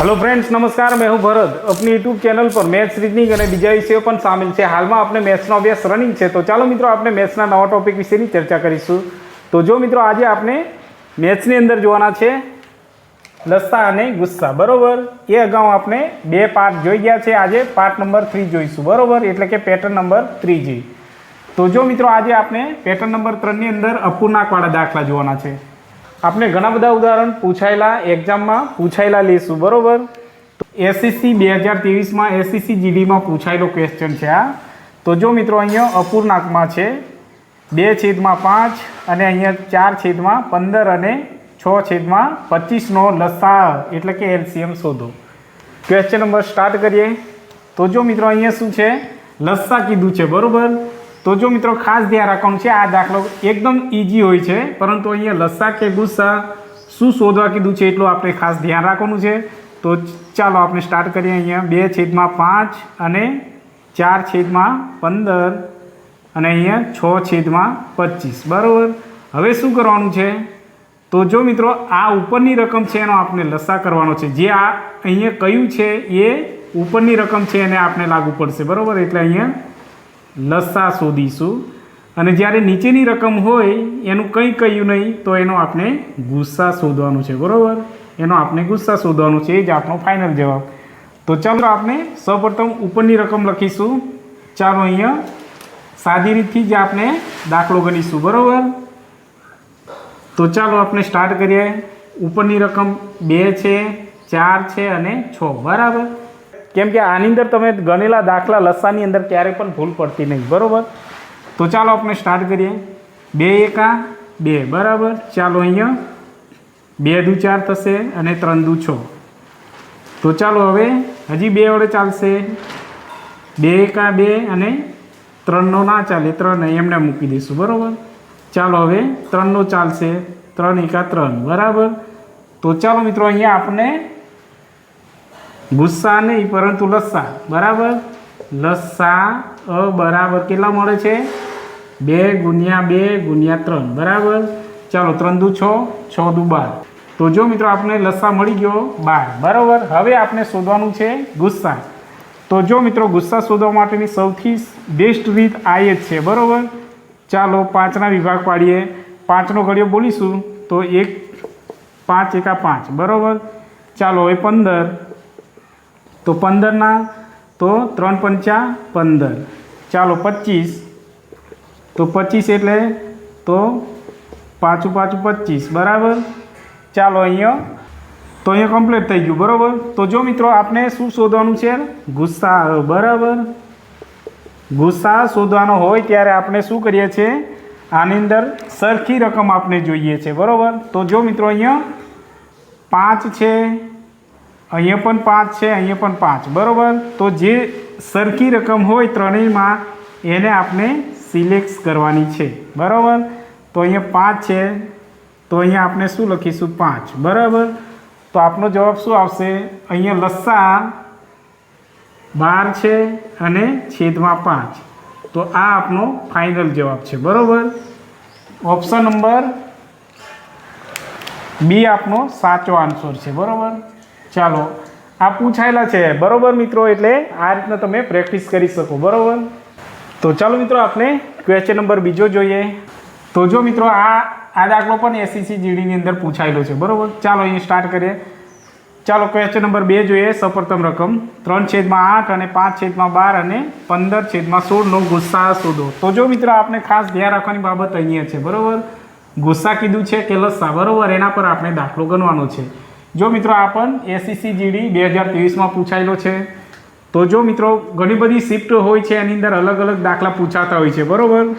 Hello friends, नमस्कार। मैं हूं भरत। अपनी यूट्यूब चैनल पर मैथ्स, रीजनिंग और बीजा विषयों पण शामिल है। हाल में अपने मैथ्सनो अभ्यास रनिंग है, तो चलो मित्रों आपने मैथ्सना नवा टॉपिक विषय चर्चा करीशुं। तो जो मित्रों आज आपने मैथ्सनी अंदर जोवाना छे लस्सा अने गुस्सा, बरोबर। ये अगाऊ आपने बे पार्ट जोई गया है, आज पार्ट नंबर 3 जोईशुं, बरोबर। एटले के पेटर्न नंबर 3G। तो जो मित्रों आज आपने पेटर्न नंबर 3 ની અંદર અપૂર્ણાંકવાળા દાખલા જોવાના છે। આપણે ઘણા બધા ઉદાહરણ પૂછાયેલા એક્ઝામમાં પૂછાયેલા લઈશું, બરોબર। તો એસએસસી 2023 માં એસએસસી જીડીમાં પૂછાયેલો ક્વેશ્ચન છે આ। તો જો મિત્રો અહીંયા અપૂર્ણાંકમાં છે 2/5 અને અહીંયા 4/15 અને 6/25 નો લસા એટલે કે એલસીએમ શોધો। ક્વેશ્ચન નંબર સ્ટાર્ટ કરીએ। તો જો મિત્રો અહીંયા શું છે, લસા કીધું છે, બરોબર। तो जो मित्रों खास ध्यान राखવાનું છે, આ દાખલો એકદમ ઈજી હોય છે, પરંતુ અહીંયા લસા કે ગુસ્સા શું શોધવા કીધું છે એટલું આપણે ખાસ ધ્યાન રાખવાનું છે। તો ચાલો આપણે સ્ટાર્ટ કરીએ। અહીંયા 2/5 અને 4/15 અને અહીંયા 6/25, બરાબર। હવે શું કરવાનું છે, તો જો મિત્રો આ ઉપરની રકમ છે એનો આપણે લસા કરવાનો છે। જે આ અહીંયા કયું છે એ ઉપરની રકમ છે એને આપણે લાગુ પડશે, બરાબર। એટલે અહીંયા લસા શોધીશું। અને જ્યારે નીચેની રકમ હોય એનું કંઈ કહ્યું નહીં તો એનો આપણે ગુસ્સા શોધવાનું છે, બરાબર। એનો આપણે ગુસ્સા શોધવાનું છે, એ જ આપણો ફાઇનલ જવાબ। તો ચાલો આપણે સૌપ્રથમ ઉપરની રકમ લખીશું। ચાલો અહીંયા સાદી રીતથી જ આપણે દાખલો ગણીશું, બરાબર। તો ચાલો આપણે સ્ટાર્ટ કરીએ। ઉપરની રકમ 2 છે, 4 છે અને 6, બરાબર। केम के आनी अंदर तमे गणेला दाखला लस्सानी अंदर क्यारे पण भूल पड़ती नहीं, बरोबर। तो चालो अपने स्टार्ट करिए। 2 एका 2, बराबर। चालो अहींया 2 दू 4 थशे अने 3 दू 6। तो चालो हवे हजी 2 वडे चालशे। 2 एका 2 अने 3 नो ना चाले, 3 एमने मूकी दईशुं, बरोबर। चालो हवे 3 नो चालशे। 3 एका 3, बराबर। तो चालो मित्रों अहींया आपने गुस्सा नहीं परंतु लस्सा, बराबर। लस्सा बराबर केटला मळे छे 2 × 2 × 3, बराबर। चलो 3 दू 6, 6 दू 12। तो जो मित्रों आपने लस्सा मळी गयो 12, बराबर। हवे आपने शोधवानुं छे गुस्सा। तो जो मित्रों गुस्सा शोधवा माटेनी सौथी बेस्ट रीत आ ज छे, बराबर। चालो 5 ना विभाग पाडीए। 5 नो घड़ियो बोलीशुं तो 1 5 एका 5, बराबर। चालो हवे 15। तो 15 ना तो 3 पंचा 15। चलो 25। तो 25 एटले तो 5 5 25, बराबर। चलो अहींया तो अहींया कम्प्लीट थई गयुं, बराबर। तो जो मित्रों आपने शुं शोधवानुं छे गुस्सा, बराबर। गुस्सा शोधवानो होय त्यारे आपणे शुं करीए छीए आनी अंदर सरखी रकम आपने जोईए छे, बराबर। तो जो मित्रों अहींया 5 छे, अहीं पण 5 है, अहीं पण 5, बराबर। तो जे सरखी रकम होय त्रणेयमां एने आपने सिलेक्ट करवानी छे, बराबर। तो अहीं 5 है तो अहीं आपने शुं लखीशुं 5, बराबर। तो आपनो जवाब शुं आवशे, अहीं लस्सा 12 छे अने छेदमां 5। तो आ आपनो फाइनल जवाब छे, बराबर। ऑप्शन नंबर बी आपनो साचो आंसर छे, बराबर। चालो आ पूछायेला छे, बरोबर मित्रों। एटले आ रीतना तमे प्रेक्टिस करी शको, बरोबर। तो चलो मित्रों आपने क्वेश्चन नंबर बीजो जोईए। तो जो मित्रों आ दाखलो पण एसएससी जीडी ની અંદર પૂછાયેલો છે, બરોબર। ચાલો અહીં સ્ટાર્ટ કરીએ। ચાલો ક્વેશ્ચન નંબર 2 જોઈએ। સૌપ્રથમ રકમ 3/8 અને 5/12 અને 15/16 નો ગુસ્સા શોધો। તો જો મિત્રો આપણે ખાસ ધ્યાન રાખવાની બાબત અહીંયા છે, બરોબર। ગુસ્સા કીધું છે કે લસ્સા, બરોબર। એના પર આપણે દાખલો ગણવાનો છે। जो मित्रों आपन एसएससी जीडी 2023 में पूछायेलो छे। तो जो मित्रों घणी बधी शिफ्ट होय छे एनी अंदर अलग अलग दाखला पूछाता होय छे, बरोबर।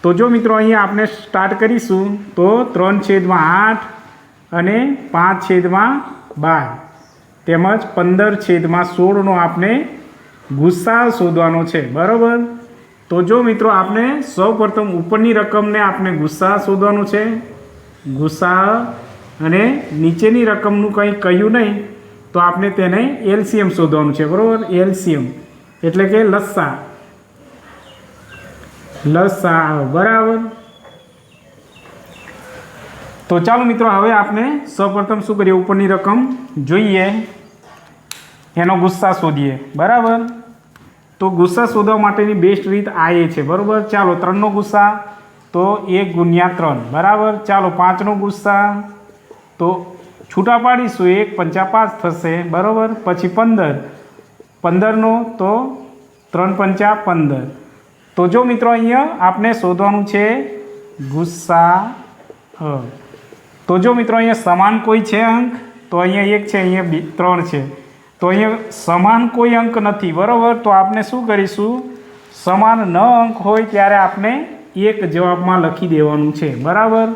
तो जो मित्रों अहीं आपने स्टार्ट करीशुं तो 3/8 अने 5/12 तेमज 15/16 नो आपने गुस्सा शोधवानो छे, बरोबर। तो जो मित्रों आपने सौप्रथम उपरनी रकम ने आपने गुस्सा शोधवानो छे। गुस्सा અને નીચેની રકમનું કંઈ કહ્યું નહીં તો આપણે તેને એલસીએમ શોધવાનું છે, બરાબર। એલસીએમ એટલે કે લસ્સા, લસ્સા, બરાબર। तो चालो मित्रों हवे आपने सौप्रथम शुं करीए उपरनी रकम जोईए। એનો ગુસ્સા શોધીએ, બરાબર. તો ગુસ્સા શોધવા માટેની બેસ્ટ રીત આ એ છે, બરાબર. ચાલો 3નો ગુસ્સા તો 1 ગુણ્યા 3, બરાબર. ચાલો 5નો ગુસ્સા તો છૂટા પાડીશું, 1 પંચા 5 થશે, બરાબર. પછી 15નો તો 3 પંચા 15. તો જો મિત્રો અહીંયા આપણે શોધવાનું છે ગુસ્સા. તો જો મિત્રો અહીંયા સમાન કોઈ છે અંક, તો અહીંયા 1 છે, અહીંયા 3 છે. તો અહીંયા સમાન કોઈ અંક નથી, બરાબર. તો આપણે શું કરીશું, સમાન ન અંક હોય ત્યારે આપણે એક જવાબમાં લખી દેવાનું છે, બરાબર.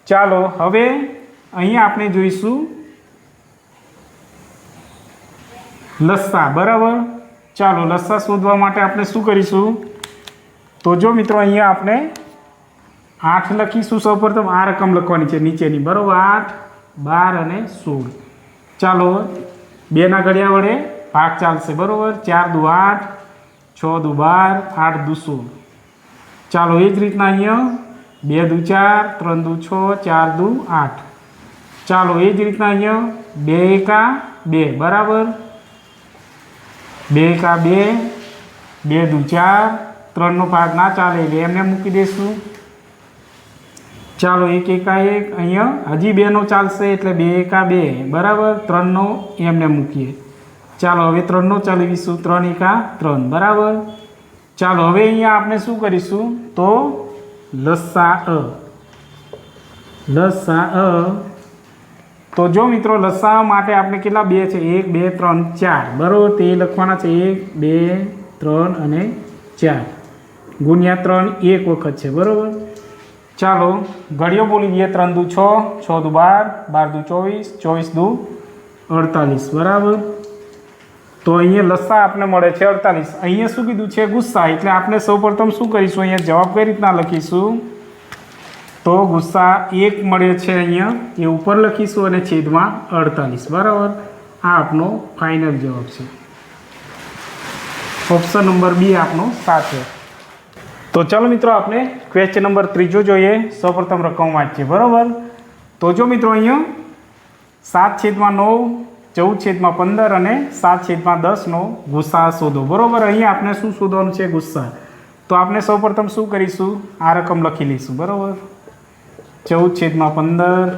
ચાલો હવે અહીંયા આપણે જોઈશું લસ્સા, બરાબર. ચાલો લસ્સા શોધવા માટે આપણે શું કરીશું, તો જો મિત્રો અહીંયા આપણે 8 લખીશું. સૌપ્રથમ આ રકમ લખવાની છે નીચેની, બરાબર. 8, 12 અને 16. ચાલો 2ના ઘડિયા વડે ભાગ ચાલશે, બરાબર. 4 દુ 8, 6 દુ 12, 8 દુ 16. ચાલો એ જ રીતના અહીંયા 2 દુ 4, 3 દુ 6, 4 દુ 8. ચાલો એ જ રીતના અહીંયા 2 એકા 2, બરાબર. 2 એકા 2, 2 દુ 4, 3નો ભાગ ના ચાલે એટલે એમને મૂકી દઈશું. ચાલો 1 એકા 1, અહીંયા હજી 2નો ચાલશે એટલે 2 એકા 2, બરાબર. 3નો એમને મૂકીએ. ચાલો હવે 3નો ચલાવીશું, 3 એકા 3, બરાબર. ચાલો હવે અહીંયા આપણે શું કરીશું, તો લસાઅ. તો જો મિત્રો લસા માટે આપણે કેટલા 2 છે, 1 2 3 4, બરાબર. તે લખવાના છે 1 2 3 અને 4 ગુણ્યા 3 એક વખત છે, બરાબર. ચાલો ઘડીઓ બોલી દઈએ. 3 દુ 6, 6 દુ 12, 12 દુ 24, 24 દુ 48, બરાબર. તો અહીંયા લસા આપણે મળે છે 48. અહીંયા શું કીધું છે, ગુસ્સા. એટલે આપણે સૌપ્રથમ શું કરીશું, અહીંયા જવાબ કઈ રીતના લખીશું, તો ગુસ્સા 1 મળે છે અહીંયા એ ઉપર લખીશું અને છેદમાં 48, બરાબર. આ આપણો ફાઇનલ જવાબ છે. ઓપ્શન નંબર બી આપણો સાચો. તો ચાલો મિત્રો આપણે ક્વેશ્ચન નંબર 3 જોઈએ. સૌપ્રથમ રકમ વાંચીએ, બરાબર. તો જો મિત્રો અહીંયા 7/9, 14/15 અને 7/10નો ગુસ્સા શોધો, બરાબર. અહીંયા આપણે શું શોધવાનું છે, ગુસ્સા. તો આપણે સૌપ્રથમ શું કરીશું, આ રકમ લખી લઈશું, બરાબર. 14/15,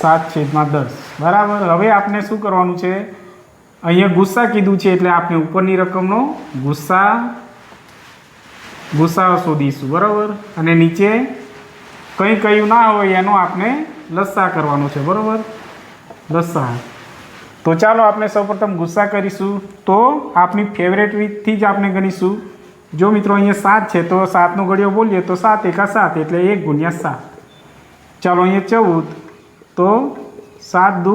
7/10, બરાબર. હવે આપણે શું કરવાનું છે, અહીંયા ગુસ્સા કીધું છે એટલે આપણે ઉપરની રકમનો ગુસ્સા શોધીશું, બરાબર. અને નીચે કંઈ કયું ના હોય એનો આપણે લસ્સા કરવાનો છે, બરાબર. લસ્સા. તો ચાલો આપણે સૌપ્રથમ ગુસ્સા કરીશું. તો આપણી ફેવરેટ રીતથી જ આપણે ગણીશું. જો મિત્રો અહીંયા 7 છે તો 7નો ઘડિયો બોલીએ તો 7 એકા 7 એટલે 1 ગુણ્યા 7. ચાલો અહીંયા 14 તો 7 દુ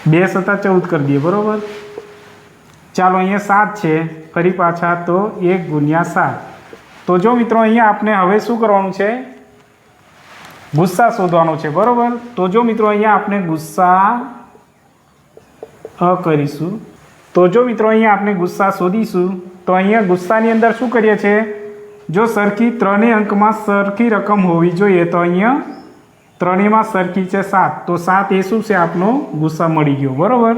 2 સત્તા 14 કરી દઈએ, બરાબર. ચાલો અહીંયા 7 છે, ફરી પાછા તો 1 ગુણ્યા 7. તો જો મિત્રો અહીંયા આપણે હવે શું કરવાનું છે, ગુસ્સા શોધવાનો છે, બરાબર. તો જો મિત્રો અહીંયા આપણે ગુસ્સા કરીશું. તો જો મિત્રો અહીંયા આપણે ગુસ્સા શોધીશું. તો અહીંયા ગુસ્સાની અંદર શું કરીએ છીએ, જો સરખી 3 અંકમાં સરખી રકમ હોવી જોઈએ. તો અહીંયા 3માં સરખી છે 7, તો 7 એ શું છે, આપણો ગુસ્સા મળી ગયો, બરાબર.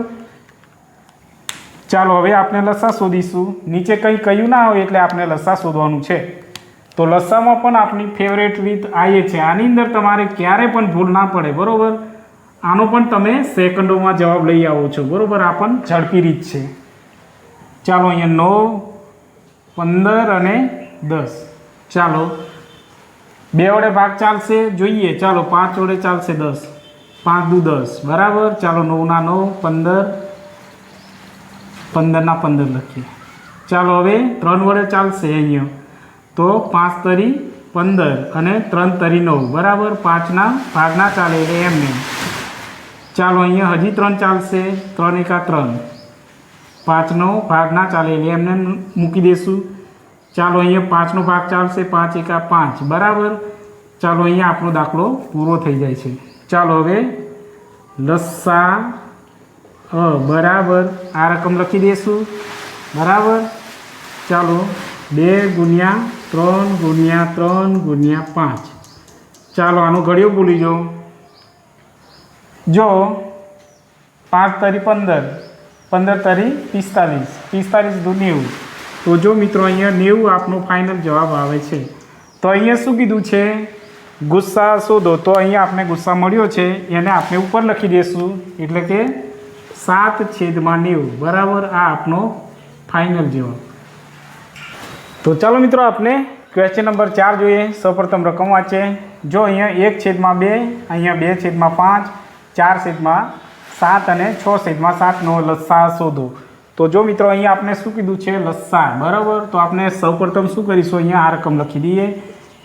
ચાલો હવે આપણે લસા શોધીશું. નીચે કંઈ કહ્યું ના હોય એટલે આપણે લસા શોધવાનું છે. તો લસામાં પણ આપણી ફેવરેટ રીત આ છે. આની અંદર તમારે ક્યારે પણ ભૂલ ના પડે, બરાબર. આનો પણ તમે સેકન્ડોમાં જવાબ લઈ આવો છો, બરાબર. આ પણ ઝડપી રીત છે. ચાલો અહીંયા 9, 15 અને 10. ચાલો 2 વડે ભાગ ચાલશે, જોઈએ. ચાલો 5 વડે ચાલશે 10, 5 દુ 10, બરાબર. ચાલો 9ના 9, 15 ના 15 લખીએ. ચાલો હવે 3 વડે ચાલશે અહીંયા. તો 5 તરી 15 અને 3 તરી 9, બરાબર. 5ના ભાગ ના ચાલે એટલે એમને. ચાલો અહીંયા હજી 3 ચાલશે, 3 એકા 3, 5નો ભાગ ના ચાલે એટલે એમને મૂકી દઈશું. ચાલો અહીંયા 5નો ભાગ ચાલશે, 5 એકા 5, બરાબર. ચાલો અહીંયા આપણો દાખલો પૂરો થઈ જાય છે. ચાલો હવે લસા બરાબર આ રકમ લખી દઈશું, બરાબર. ચાલો 2 ગુણ્યા 3 ગુણ્યા 3 ગુણ્યા 5. ચાલો આનો ઘડિયો બોલી જો 5 5 તરી 15, 15 તરી 45, 45 દુ 90. તો જો મિત્રો અહીંયા 90 આપનો ફાઇનલ જવાબ આવે છે. તો અહીંયા શું કીધું છે? ગુસ્સા શોધો. તો અહીંયા આપણે ગુસ્સા મળ્યો છે એને આપણે ઉપર લખી દઈશું, એટલે કે 7/90. બરાબર, આ આપનો ફાઇનલ જવાબ. તો ચાલો મિત્રો આપણે ક્વેશ્ચન નંબર 4 જોઈએ. સૌપ્રથમ રકમ વાંચે. જો અહીંયા 1/2, અહીંયા 2/5, 4/7 અને 6/7નો લસા શોધો. તો જો મિત્રો અહીંયા આપણે શું કીધું છે? લસા. બરાબર, તો આપણે સૌપ્રથમ શું કરીશું? અહીંયા આ રકમ લખી દઈએ.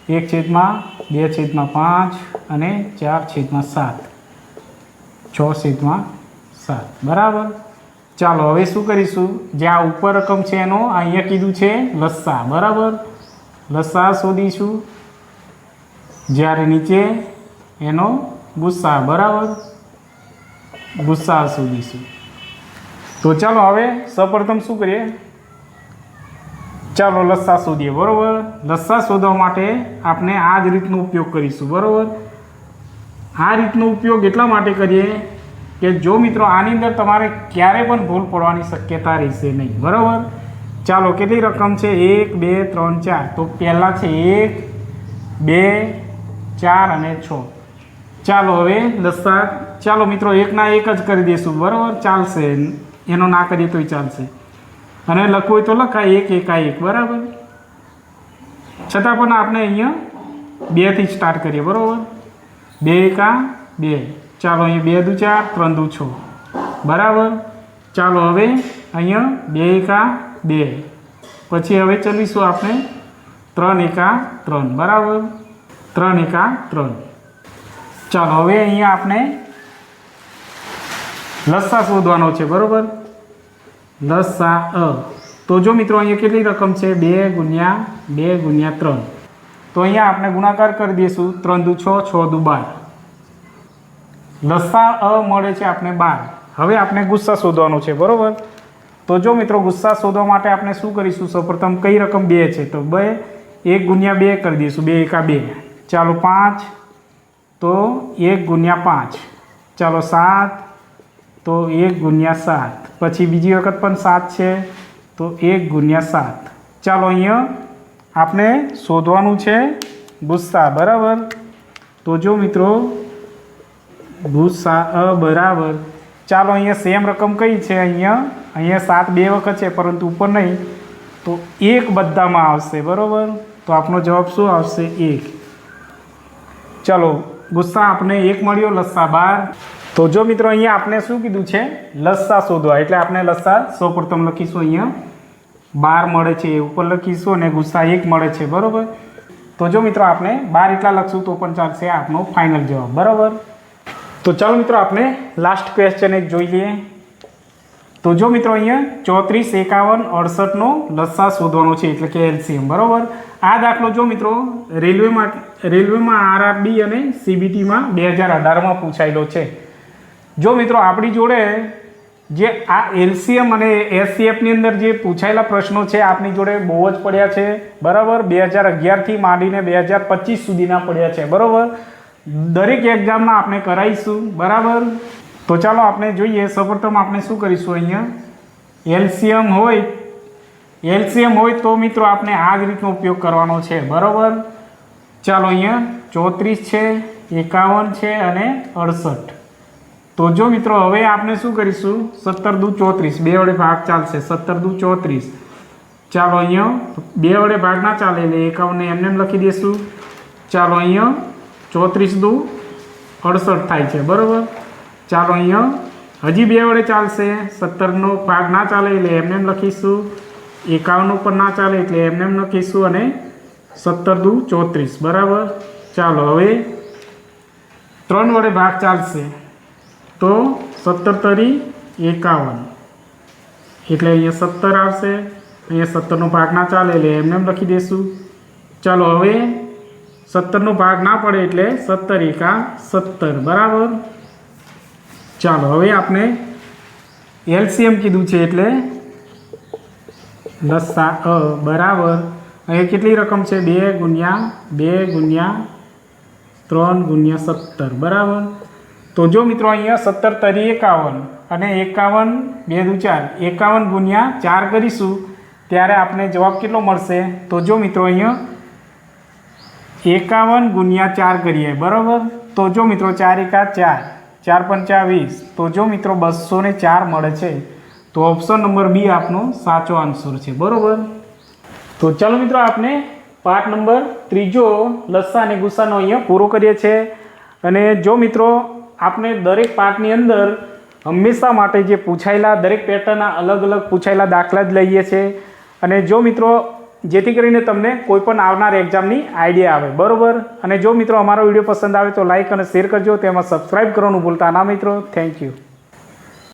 1/2/5 અને 4/7, 6/7. બરાબર, ચાલો હવે શું કરીશું? જે આ ઉપર રકમ છે એનો અહીંયા કીધું છે લસા. બરાબર, લસા શોધીશું. જ્યારે નીચે એનો ગુસ્સા. બરાબર, ગુસ્સા શોધીશું. તો ચાલો હવે સૌપ્રથમ શું કરીએ? ચાલો લસા શોધીએ. બરાબર, લસા શોધવા માટે આપણે આ જ રીતનો ઉપયોગ કરીશું. બરાબર, આ રીતનો ઉપયોગ એટલા માટે કરીએ કે જો મિત્રો આની અંદર તમારે ક્યારે પણ ભૂલ પડવાની શક્યતા રહેશે નહીં. બરાબર, ચાલો કેટલી રકમ છે? 1 2 3 4. તો પહેલાં છે 1 2 4 અને 6. ચાલો હવે લસા, ચાલો મિત્રો એકના એક જ કરી દઈશું. બરાબર, ચાલશે. એનો ના કરીએ તોય ચાલશે, અને લખવું હોય તો લખાય 1 1 1. બરાબર, છતાં પણ આપણે અહીંયા 2 થી સ્ટાર્ટ કરીએ. બરાબર, 2 1 2. ચાલો અહીંયા 2 દુ 4, 3 દુ 6. બરાબર, ચાલો હવે અહીંયા 2 1 2. પછી હવે ચલીશું આપણે 3 1 3. બરાબર, 3 1 3. ચાલો હવે અહીંયા આપણે લસા શોધવાનો છે. બરાબર, લસા. તો જો મિત્રો અહીંયા કેટલી રકમ છે? 2 × 2 × 3. તો અહીંયા આપણે ગુણાકાર કરી દઈશું. 3 દુ 6, 6 દુ 12. લસા મળે છે આપણે 12. હવે આપણે ગુસ્સા શોધવાનો છે. બરાબર, તો જો મિત્રો ગુસ્સા શોધવા માટે આપણે શું કરીશું? સૌપ્રથમ કઈ રકમ 2 છે? તો 1 × 2 કરી દઈશું. 2 1 2. ચાલો 5, તો 1 × 5. ચાલો 7, તો 1 × 7. પછી બીજી વખત પણ 7 છે, તો 1 × 7. ચાલો અહીંયા આપણે શોધવાનું છે ગુસ્સા. બરાબર, તો જો મિત્રો ગુસ્સા બરાબર, ચાલો અહીંયા સેમ રકમ કઈ છે? અહીંયા 7 2 વખત છે, પરંતુ ઉપર નહીં, તો 1 બધામાં આવશે. બરાબર, તો આપણો જવાબ શું આવશે? 1. ચાલો ગુસ્સા આપણે 1 મળ્યો, લસા 12. તો જો મિત્રો અહીંયા આપણે શું કીધું છે? લસા શોધવા. એટલે આપણે લસા સૌપ્રથમ લખીશું. અહીંયા 12 મળે છે એ ઉપર લખીશું, અને ગુસ્સા 1 મળે છે. બરાબર, તો જો મિત્રો આપણે 12 એટલા લખશું તો પણ ચાલશે. આપણો ફાઇનલ જવાબ. બરાબર, તો ચાલો મિત્રો આપણે લાસ્ટ ક્વેશ્ચન એક જોઈ લઈએ. તો જો મિત્રો અહીંયા 34 51 68નો લસા શોધવાનો છે, એટલે કે એલસીએમ. બરાબર, આ દાખલો જો મિત્રો રેલવેમાં આરઆરબી અને સીબીટીમાં 2018માં પૂછાયેલો છે. જો મિત્રો આપણી જોડે જે આ એલસીએમ અને એસસીએફની અંદર જે પૂછાયેલા પ્રશ્નો છે આપણી જોડે બહુ જ પડ્યા છે. બરાબર, 2011થી માંડીને 2025 સુધીના પડ્યા છે. બરાબર, દરેક એક્ઝામમાં આપણે કરાવીશું. બરાબર, તો ચાલો આપણે જોઈએ. સૌપ્રથમ આપણે શું કરીશું? અહીંયા એલસીએમ હોય તો મિત્રો આપણે આ જ રીતનો ઉપયોગ કરવાનો છે. બરાબર, ચાલો અહીંયા 34 છે, 51 છે અને 68. તો જો મિત્રો હવે આપણે શું કરીશું? 17 દુ 34. 2 વડે ભાગ ચાલશે. 17 દુ 34. ચાલો અહીંયા 2 વડે ભાગ ના ચાલે એટલે 51 એમને લખી દઈશું. ચાલો અહીંયા 34 દુ 68 થાય છે. બરાબર, ચાલો અહીંયા હજી 2 વડે ચાલશે. 17નો ભાગ ના ચાલે એટલે એમને લખીશું. 51 ઉપર ના ચાલે એટલે એમને લખીશું, અને 17 દુ 34. બરાબર, ચાલો હવે 3 વડે ભાગ ચાલશે તો 17 તરી 51, એટલે અહીંયા 17 આવશે. અહીંયા 17નો ભાગ ના ચાલે એટલે એમને લખી દઈશું. ચાલો હવે 17નો ભાગ ના પડે એટલે 17 એકા 17. બરાબર, ચાલો હવે આપણે એલસીએમ કીધું છે એટલે લસા બરાબર. અહીંયા કેટલી રકમ છે? 2 × 2 × 3 × 17. બરાબર, તો તો જો મિત્રો અહીંયા 17 તરી 51 અને 51 2 દુ 4 51 ગુણ્યા 4 કરીશું ત્યારે આપણે જવાબ કેટલો મળશે? તો જો મિત્રો અહીંયા 51 ગુણ્યા 4 કરીએ બરાબર. તો જો મિત્રો 4 એકા 4 4 પંચા 20 તો જો મિત્રો 204 મળે છે. તો ઓપ્શન નંબર બી આપનો સાચો આન્સર છે બરાબર. તો ચાલો મિત્રો આપણે પાઠ નંબર 3 લસ્સા અને ગુસ્સાનો અહીંયા પૂરો કરીએ છીએ. અને જો મિત્રો આપણે દરેક પાઠની અંદર હંમેશા માટે જે પૂછાયેલા દરેક પેટર્નના અલગ અલગ પૂછાયેલા દાખલા જ લઈએ છીએ. અને જો મિત્રો જેથી કરીને તમને કોઈ પણ આવનાર એક્ઝામની આઈડિયા આવે બરાબર. અને જો મિત્રો અમારો વિડીયો પસંદ આવે તો લાઈક અને શેર કરજો, તેમાં સબસ્ક્રાઈબ કરવાનું ભૂલતા ના મિત્રો. Thank you.